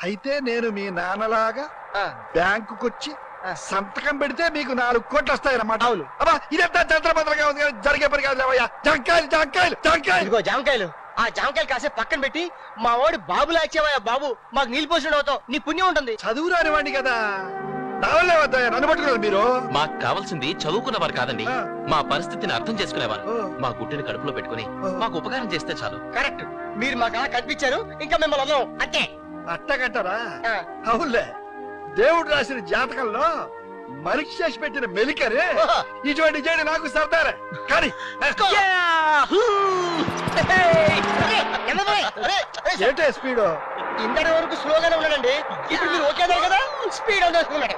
అయితే నేను మీ నాన్నలాగా బ్యాంకుకొచ్చి సంతకం పెడితే మీకు 4 కోట్లు వస్తాయన్నమాట. అవును. అబ్బా ఇదంతా చంద్రభద్రంగా ఉంది, జరిగే పని కాదు. జాంకాయలు జాంకాయలు జాంకాయలు. ఇదిగో జామకాయలు. ఆ జామకాయలు కాసేపు పక్కన పెట్టి మా వాడు బాబులా ఇచ్చేవా బాబు, మాకు నీళ్ళు పోసిన అవుతావు, నీ పుణ్యం ఉంటుంది. చదువు రానివ్వండి కదా, నావల్లే వద్దా నన్ను పట్టుకున్నారు మీరు. మాకు కావాల్సింది చదువుకున్నవారు కాదండి, మా పరిస్థితిని అర్థం చేసుకునేవారు. మా గుడ్డిని కడుపులో పెట్టుకుని మాకు ఉపకారం చేస్తే చాలు. కరెక్ట్, మీరు మాకు అలా కనిపించారు, ఇంకా మిమ్మల్ని వదలం అంతే. అట్టగట్టరా? అవునులే, దేవుడు రాసిన జాతకంలో మనిషి చేసి పెట్టిన మెలికరే ఇటువంటి చేయడం నాకు సర్దారే. కానీ ఏంటే స్పీడ్? ఇంతటి వరకు స్లోగానే ఉన్నాడండి, ఇప్పుడు మీరు ఓకేనా కదా, స్పీడ్ చేసుకున్నాడు.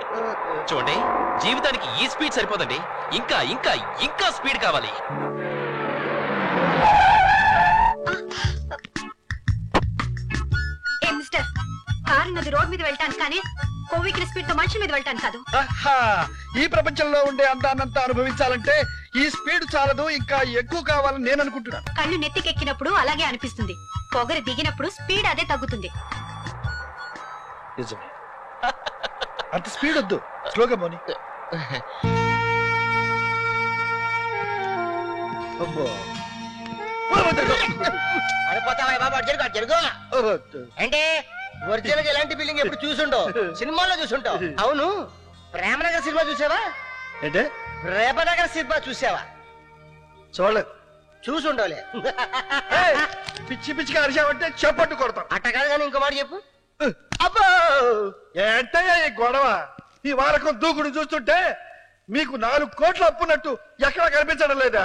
చూడండి, జీవితానికి ఈ స్పీడ్ సరిపోదండి, ఇంకా ఇంకా ఇంకా స్పీడ్ కావాలి. మిస్టర్, కారు నది రోడ్ మీద వెళ్ళటాను కానీ కోవికిన స్పీడ్ తో మనిషి మీద వెళ్ళటాను కాదు. ఈ ప్రపంచంలో ఉండే అందాన్నంతా అనుభవించాలంటే ఈ స్పీడ్ చాలదు, ఇంకా ఎక్కువ కావాలని నేను అనుకుంటున్నాను. కళ్ళు నెత్తికెక్కినప్పుడు అలాగే అనిపిస్తుంది, పొగరు దిగినప్పుడు స్పీడ్ అదే తగ్గుతుంది. నిజమే, అంత స్పీడ్ వద్దు, స్లోగా పోనీ. అడిపోతావా బాబు, అటు జరుగు, అటు జరుగు. అంటే ఒరిజినల్ గా ఎలాంటి బిల్డింగ్ ఎప్పుడు చూసుంటావు, సినిమాలో చూసుంటావు. అవును, ప్రేమనగర్ సినిమా చూసావా? ఏంటే ప్రేమనగర్ సినిమా చూసావా? చూడలేదు. చూసుండవులే. పిచ్చి పిచ్చిగా అరిచావంటే చెప్పట్టు కొడతాం. అట్ట కాదు కానీ ఇంకో మాట చెప్పు. అబ్బో, ఏంటయ్యా ఈ గొడవ? ఈ వారకం దూకుడు చూస్తుంటే మీకు 4 కోట్లు అప్పున్నట్టు ఎక్కడ కనిపించడం లేదా?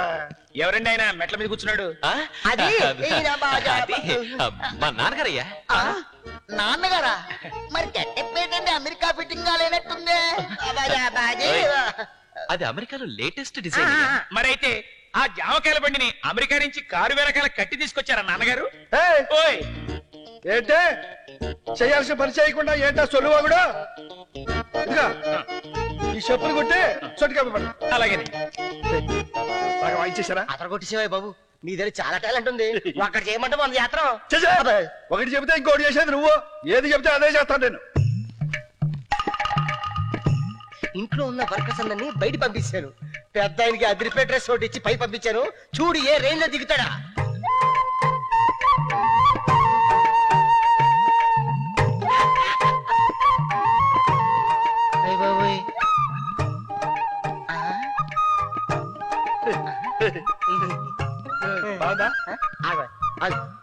ఎవరండి ఆయన మెట్ల మీద కూర్చున్నాడు? అది మా నాన్నగారయ్యా. నాన్నగారా? మరి చెప్పేటండి, అమెరికా ఫిట్టింగ్ లేనట్టుంది. అది అమెరికాలో లేటెస్ట్ డిజైన్. మరైతే ఆ జామకాయల బండిని అమెరికా నుంచి కారు వెనకాల కట్టి తీసుకొచ్చారా నాన్నగారు? ఓయ్ ఏంటే చేయాల్సిన పని చేయకుండా ఏంటా సొలువా కూడా? ఇంకా ఈ చెప్పులు కొట్టే చోటుగా అలాగే బాగా వాయించేశారా? అతను కొట్టేసేవా బాబు, నీ దగ్గర చాలా టాలెంట్ ఉంది. ఒక్కటి చేయమంటే మన యాత్ర. ఒకటి చెబితే ఇంకోటి చేసేది నువ్వు, ఏది చెబితే అదే చేస్తాను నేను. ఇంట్లో ఉన్న వర్కర్స్ అందరినీ బయట పంపించాను, పెద్ద ఆయనకి అదిరిపే డ్రెస్ ఒకటి ఇచ్చి పై పంపించాను. చూడు ఏ రేంజ్ లో దిగుతాడా.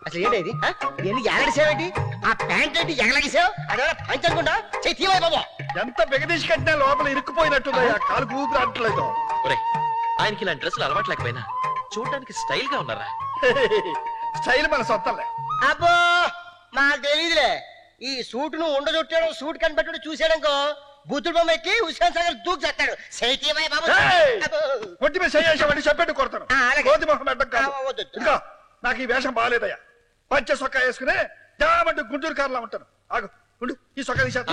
అసలు ఏంటి ఇది ఎగడిసావేంటి? ఆ ప్యాంట్ ఏంటి ఎగలగిసావు? అదే పంచకుండా చెయ్యి బాబా. ఎంత బిగదీసి కట్టినా లోపల ఇరుక్కుపోయినట్టుందా, కాలు ఊపిరి అంటలేదు. ఆయనకి ఇలాంటి డ్రెస్సులు అలవాటు లేకపోయినా చూడడానికి స్టైల్ గా ఉన్నారా? స్టైల్ మన సొంతలే. అబ్బో మాకు తెలీదులే. ఈ సూట్ ను ఉండజొట్టాడు, సూట్ కనిపెట్టాడు చూసాడనుకో బుద్ధుడు బొమ్మ ఎక్కి హుస్సేన్ సాగర్ దూకు చేస్తాడు. కొట్టి మీద చేసామంటే చెప్పేట్టు కొడతాను. ఇంకా నాకు ఈ వేషం బాగాలేదయ్యా. పంచ సొక్కా వేసుకునే జామంటే గుంటూరు కార్లా ఉంటాను. ఆగు ఉండు, ఈ సొక్కా తీసేస్తా.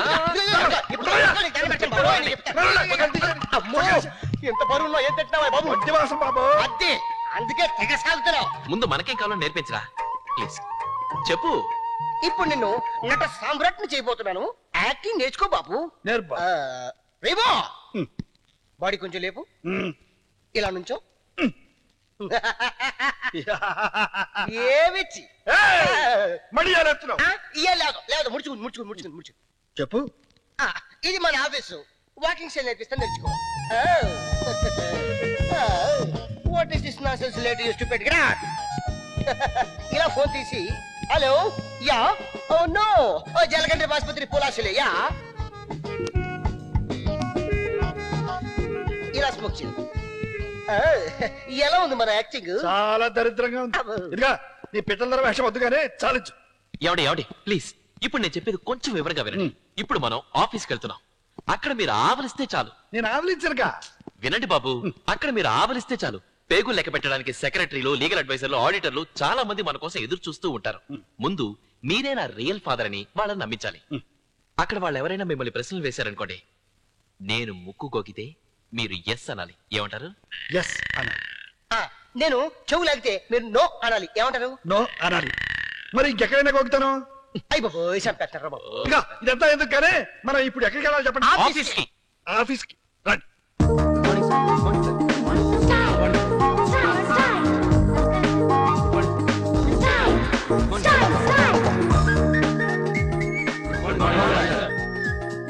ఎంత బరువు ఏం తిట్టినావా బాబు? వడ్డీ వాసం బాబు. అద్దె అందుకే తెగ సాగుతున్నావు. ముందు మనకేం కావాలో నేర్పించరా ప్లీజ్, చెప్పు. ఇప్పుడు నిన్ను నట సామ్రాట్ని చేయబోతున్నాను, యాక్టింగ్ నేర్చుకో బాబు. రేమో బాడీ కొంచెం లేపు, ఇలా నుంచో. ఏమిచ్చి లేదు ముడుచుకుని ముడుచుకుని ముడుచుకుని ముడుచు చెప్పు. ఇది మన ఆఫీసు, వాకింగ్ స్టైల్ నేర్పిస్తాను, నేర్చుకో. What is this nonsense lady stupid గ్రాట్. ఇలా ఫోన్ తీసి hello yeah oh no oh జలగండ్రి ఆసుపత్రి పోలాసులే యా ఇలా స్మోక్ చేయి. ఎలా ఉంది మన యాక్టింగ్? చాలా దరిద్రంగా ఉంది. ఇదిగా నీ పిట్టల వేషం వద్దు కానీ చాలించు. ఎవడి ప్లీజ్, ఇప్పుడు నేను చెప్పేది కొంచెం వివరంగా వినండి. ఇప్పుడు మనం ఆఫీస్కి వెళ్తున్నాం, అక్కడ మీరు ఆవలిస్తే చాలు. నేను ఆవలించనుగా. వినండి బాబు, అక్కడ మీరు ఆవలిస్తే చాలు. పేగులు లెక్క పెట్టడానికి సెక్రటరీలు, లీగల్ అడ్వైజర్లు, ఆడిటర్లు చాలా మంది మన కోసం ఎదురు చూస్తూ ఉంటారు. ముందు మీరే నా రియల్ ఫాదర్ అని వాళ్ళని నమ్మించాలి. అక్కడ వాళ్ళు ఎవరైనా మిమ్మల్ని ప్రశ్నలు వేశారనుకోండి, నేను ముక్కు గోకితే మీరు ఎస్ అనాలి. ఏమంటారు? ఎస్ అనాలి. నేను చెవు లాగితే మీరు నో అనాలి. ఏమంటారు? నో అనాలి. మరి ఇంకెక్కడైనా గోకుతాను? అయిపోయి చంపేస్తారా బాబు. ఇంకా ఇదంతా ఎందుకు కానీ మనం ఇప్పుడు ఎక్కడికి వెళ్ళాలి చెప్పండి. ఆఫీస్ కి. ఆఫీస్ కి రండి.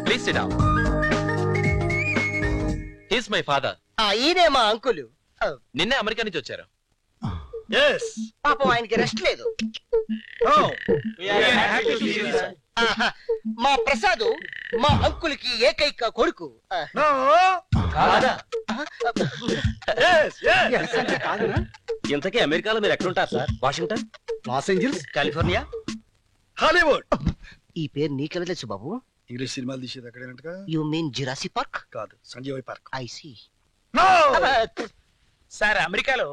Please SIT down. He's my father. ఈయనే మా అంకులు. నిన్నే అమెరికా నుంచి వచ్చారు. Yes. పాపం ఆయనకి రెస్ట్ లేదు. Oh. ఆహా, మా ప్రసాద్ మా అంకుల్కి ఏకైక కొడుకు. No. Yes, yes. ఇంతకీ అమెరికాలో మీరు ఎక్కడుంటారు sir? Washington, Los Angeles, California, Hollywood. ఈ పేరు నీకెలా తెలుసు బాబు? ఇంగ్లీష్ సినిమాలు తీసేది అక్కడేనట్టుగా. You mean Jurassic Park? కాదు, Sanjay park. I see. No. Sir అమెరికాలో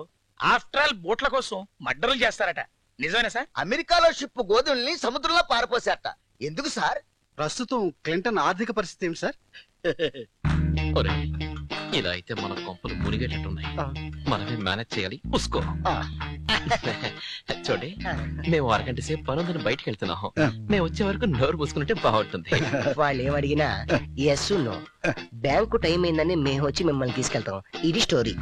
ఆఫ్టర్ ఆల్ బోట్ల కోసం మర్డర్లు చేస్తారట, నిజమేనా సార్? అమెరికాలో షిప్ గోధుల్ని సముద్రంలో పారిపోసేట. ఎందుకు సార్? ప్రస్తుతం క్లింటన్ ఆర్థిక పరిస్థితి ఏమి సార్? ఒరే, ఇలా అయితే మన కొంపలు మునిగేటట్టున్నాయి. మనమే మేనేజ్ చేయాలి. ఉసుకో. చూడండి, మేము అరగంట సేపు పనుందని బయటకు వెళ్తున్నాం. మేము వచ్చే వరకు నోరు మూసుకుంటే బాగుంటుంది. వాళ్ళు ఏమడిగినా ఎస్ నో. బ్యాంకు టైం అయిందని మేము వచ్చి మిమ్మల్ని తీసుకెళ్తాం. ఇది స్టోరీ.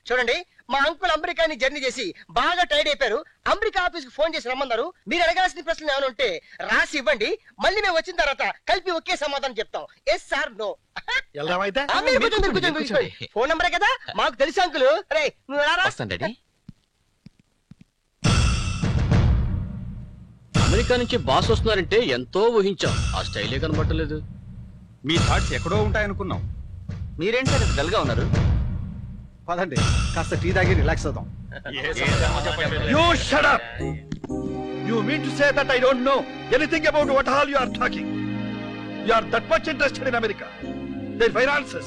చూడండి, మా అంకుల్ అమెరికాని జర్నీ చేసి బాగా టైర్డ్ అయిపోయారు. అమెరికా ఆఫీస్ కి ఫోన్ చేసి రమ్మన్నారు. మీరు అడగాల్సిన ప్రశ్నలు ఏమైనా ఉంటే రాసి ఇవ్వండి. మళ్ళీ మేము వచ్చిన తర్వాత కలిపి ఒకే సమాధానం చెప్తాం. Yes sir no. వెళ్దామైతే. ఫోన్ నంబరే కదా, మాకు తెలుసు అంకుల్. రే నువ్వు రారా. వస్తాను డాడీ. అమెరికా నుంచి బాస్ వస్తున్నారంటే ఎంతో ఊహించాం. ఆ స్టైలే కనబట్టలేదు. మీ థాట్స్ ఎక్కడో ఉంటాయనుకున్నాం. మీరేంటి సార్ డల్ గా ఉన్నారు? పదండి, కాస్త టీ తాగి రిలాక్స్ అవుదాం. You shut up. You mean to say that I don't know anything about what all you are talking? You are that much interested in America, their finances,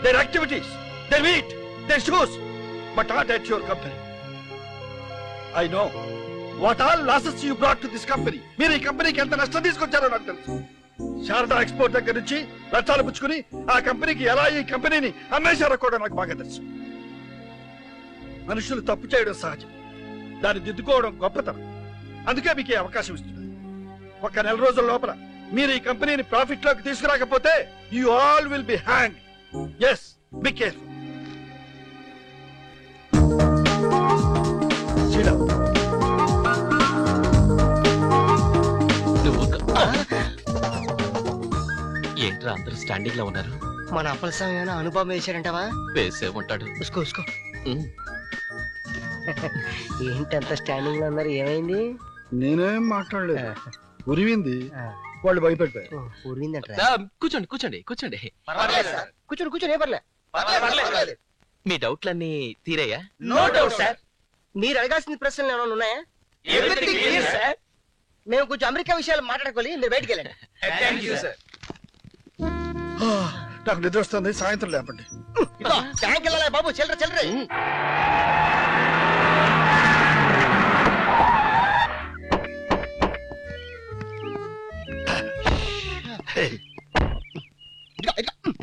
their activities, their meat, their shoes, but not at your company. I know what all losses you brought to this company. మీరు ఈ కంపెనీకి ఎంత నష్టం తీసుకొచ్చారో నాకు తెలుసు. Sharada export దగ్గర నుంచి లక్షాలు పుచ్చుకుని ఆ కంపెనీకి ఎలా ఈ కంపెనీని అమ్మేశారో కూడా నాకు బాగా తెలుసు. మనుషులు తప్పు చేయడం సహజం, దాన్ని దిద్దుకోవడం గొప్పతనం. అందుకే మీకు ఈ అవకాశం ఇస్తున్నారు. ఒక నెల రోజుల లోపల మీరు ఈ కంపెనీని ప్రాఫిట్ లోకి తీసుకురాకపోతే you all will be hang. Yes, be careful. ఏంట్రా అందరూ స్టాండింగ్ లో ఉన్నారు? మన అప్పలసం ఏమైనా అనుభవం వేశారంటావా? వేసే ఉంటాడు. ఉసుకో ఉసుకో. ఏంటి అంత స్టాండింగ్ లో ఉన్నారు? ఏమైంది? నేనేం మాట్లాడలేదు. ఉరివింది, వాళ్ళు భయపడిపోయారు. ఊరిందంటారా? కూర్చోండి కూర్చోండి కూర్చోండి. కూర్చొని కూర్చొని ఏ పర్లే. మీ డౌట్లన్నీ తీరయ్యా? No doubt sir. మీరు అడగాల్సిన ప్రశ్నలు ఏమైనా ఉన్నాయా? Everything clear sir. మేము కొంచెం అమెరికా విషయాలు మాట్లాడుకోవాలి. మీరు బయటికి వెళ్ళండి. Thank you sir. నాకు నిద్ర వస్తుంది, సాయంత్రం లేపండి. బ్యాంక్ వెళ్ళాలి బాబు. చిల్లర చిల్లర.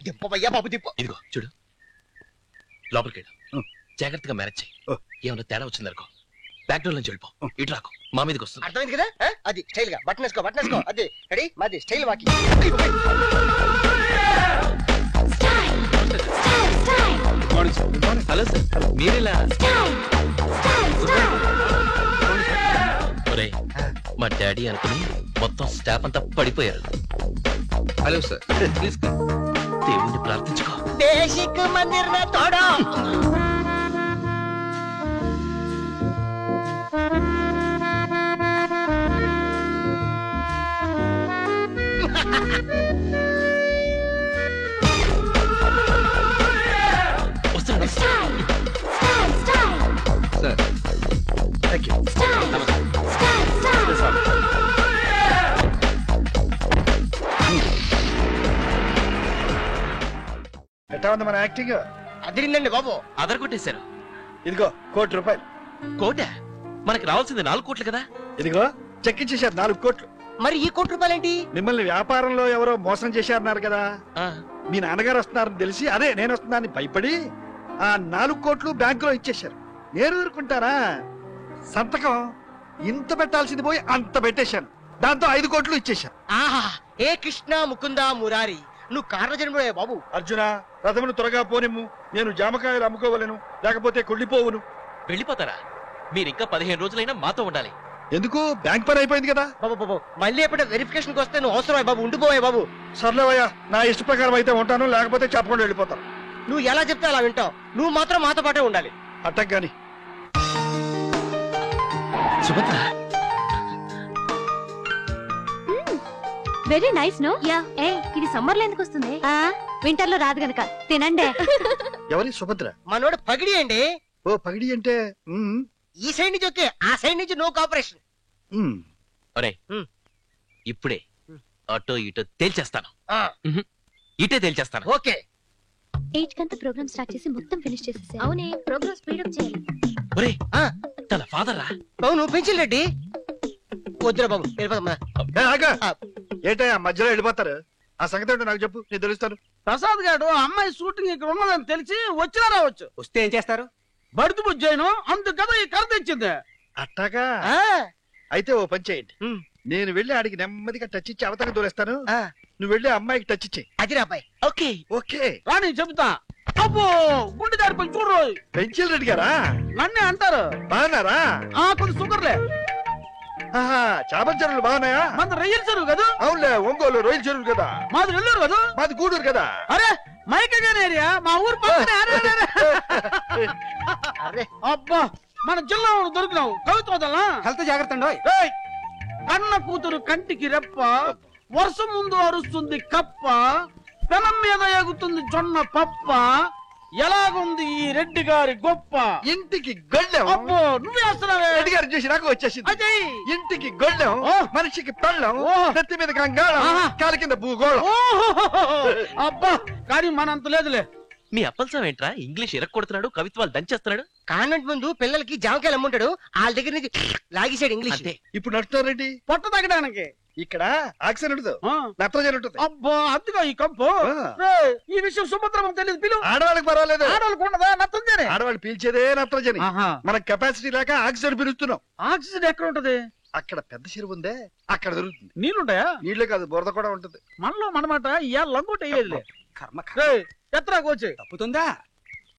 దింపయ్యా బాబు దింపు. ఇదిగో చూడు, లోపలికి వెళ్ళు. జాగ్రత్తగా మేనేజ్ చేయి. ఏమన్నా తేడా వచ్చిందనుకో బ్యాక్ డోర్ నుంచి వెళ్ళిపో. ఇటు రాకు, మా మీదకి వస్తుంది. అర్థమైంది కదా? అది స్టైల్ గా బటన్ వేసుకో, బటన్ వేసుకో. అది రెడీ, మాది స్టైల్ వాకి. హలో సార్, మీరేలా? ఒరేయ్, మా డాడీ అనుకుని మొత్తం స్టాఫ్ అంతా పడిపోయారు. హలో సార్, ప్లీజ్ దేవుణ్ణి ప్రార్థించుకో. బేసిక్ మందిర్ మే తోడో. వస్తున్నాడు. సార్. Thank you. ఎట్లా ఉంది మన యాక్టింగ్? అదిరిందండి బాబు. అదరగొట్టేశారు. ఇదిగో ₹1,00,00,000. కోట? మనకి రావాల్సింది 4 కోట్లు కదా. ఇదిగో చెక్ ఇచ్చేసారు 4 కోట్లు. మరి ఈ ₹1,00,00,000 ఏంటి? మిమ్మల్ని వ్యాపారంలో ఎవరో మోసం చేశారన్నారు కదా. ఆ, మీ నాన్నగారు వస్తున్నారని తెలిసి అదే నేను వస్తున్నానని భయపడి ఆ 4 కోట్లు బ్యాంకులో ఇచ్చేశారు. నేను ఊరుకుంటారా? సంతకం ఇంత పెట్టాల్సింది పోయి అంత పెట్టేశాను. దాంతో 5 కోట్లు ఇచ్చేశాను. ఆహా ఏ కృష్ణ ముకుంద మురారి నువ్వు కారణ జన్ముడే బాబు. అర్జున, రథమును త్వరగా పోనిమ్ము. నేను జామకాయలు అమ్ముకోవలను, లేకపోతే కుళ్ళిపోవును. వెళ్ళిపోతారా? మీరింకా 15 రోజులైనా మాతో ఉండాలి. ఎందుకు? బ్యాంక్ పని అయిపోయింది కదా. బాబు బాబు మళ్ళీ ఎప్పుడు వెరిఫికేషన్ వస్తే నువ్వు అవసరమా బాబు? ఉండిపోయా బాబు. సర్లేవయ్యా, నా ఇష్ట ప్రకారం అయితే ఉంటాను, లేకపోతే చెప్పకుండా వెళ్ళిపోతాను. నువ్వు ఎలా చెప్తే అలా వింటావు. నువ్వు మాత్రం మాతో పాటే ఉండాలి. అట్టగ్గాని. Subhadra, very nice no. యా ఏ ఇది సమ్మర్ లో ఎందుకు వస్తుంది? వింటర్ లో రాదు గనక తినండి. ఎవరి? సుభద్ర. మనోడు పగిడి అండి. ఓ పగిడి అంటే ఈ సైడ్ నుంచి ఓకే, ఆ సైడ్ నుంచి నో కోఆపరేషన్. ఒరే ఇప్పుడే అటో ఇటో తేల్చేస్తాను. ఇటే తేల్చేస్తాను. ఓకే 8 కంత ప్రోగ్రామ్ స్టార్ట్ చేసి మొత్తం ఫినిష్ చేసేసా. అవునే ప్రోగ్రామ్ స్పీడ్ అప్ చేయాలి. ఒరే తన ఫాదర్ రా. అవును పెన్సిల్ రెడ్డి. వద్దురా బాబు వెళ్ళిపోదమ్మా. ఏంటయ్యా మధ్యలో వెళ్ళిపోతారు? ఆ సంగతి ఏంటో నాకు చెప్పు, నేను తెలుస్తాను. ప్రసాద్ గారు అమ్మాయి షూటింగ్ ఇక్కడ ఉన్నదని తెలిసి వచ్చినా రావచ్చు. వస్తే ఏం చేస్తారు? బడుతు బుజ్జాయిను అందుకు కదా ఈ కథ తెచ్చింది. అట్టాగా? అయితే ఓ పని చేయండి. నేను వెళ్ళి ఆడికి నెమ్మదిగా టచ్ ఇచ్చి అవతల దూరేస్తాను. నువ్వు వెళ్ళి అమ్మాయికి టచ్ ఇచ్చేయి. అదిరా అబ్బాయి. ఓకే ఓకే రాని చెబుతా. అబ్బో గుండె జారిపోయి చూడు. పెన్సిల్ రెడ్డి గారా? నన్నే అంటారు. బాగున్నారా? కొంచెం షుగర్లే. చేపల చెరువులు బాగున్నాయా? మన రొయ్యల చెరువు కదా. అవునులే, ఒంగోలు రొయ్యల చెరువులు కదా. మాది నెల్లూరు కదా. మాది గూడూరు కదా. అరే మైకగానే ఏరియా మా ఊరు పక్కనే. అరే అబ్బా మన జిల్లా దొరికినావు. కవిత్వదలా హెల్త్ జాగ్రత్త అండి. కన్న కూతురు కంటికి రెప్ప, వర్షం ముందు అరుస్తుంది కప్ప, పెనం మీద ఎగుతుంది జొన్న పప్ప, ఎలాగుంది ఈ రెడ్డి గారి గొప్ప. ఇంటికి గొళ్ళెం. అబ్బో నువ్వే వస్తున్నావే. రెడ్డి గారు చూసి నాకు వచ్చేసింది. అజయ్ ఇంటికి గొళ్ళెం, మనిషికి పెళ్ళం, నెత్తి మీద గంగాళం, కాలి కింద భూగోళం. అబ్బా కానీ మనంత లేదులే. మీ అప్పల్సం ఏంట్రా ఇంగ్లీష్ ఇరక్కొడుతున్నాడు, కవిత్వాలు దంచేస్తున్నాడు. కాన్వెంట్ ముందు పిల్లలకి జామకాయలు అమ్ముంటాడు, వాళ్ళ దగ్గర నుంచి లాగేసాడు ఇంగ్లీష్. ఇప్పుడు నడుస్తున్నారెడ్డి పొట్ట తగ్గడానికి. ఇక్కడ ఆక్సిజన్ ఉంటుంది, నత్రజని ఉంటుంది. అబ్బా అందుగా ఈ కంపు. ఈ విషయం సుభద్రమం తెలియదు. పిలువు. ఆడవాళ్ళకి పర్వాలేదు, ఆడవాళ్ళకు ఉండదా నత్రజని? ఆడవాళ్ళు పీల్చేదే నత్రజని. మన కెపాసిటీ లేక ఆక్సిజన్ పిలుస్తున్నాం. ఆక్సిజన్ ఎక్కడ ఉంటది? అక్కడ పెద్ద చెరువు ఉందే, అక్కడ దొరుకుతుంది. నీళ్ళుంటాయా? నీళ్లే కాదు, బురద కూడా ఉంటుంది. మనలో మనమాట ఇవాళ లంగోట వేయలేదు. కర్మ ఎత్తరా కోచి తప్పుతుందా?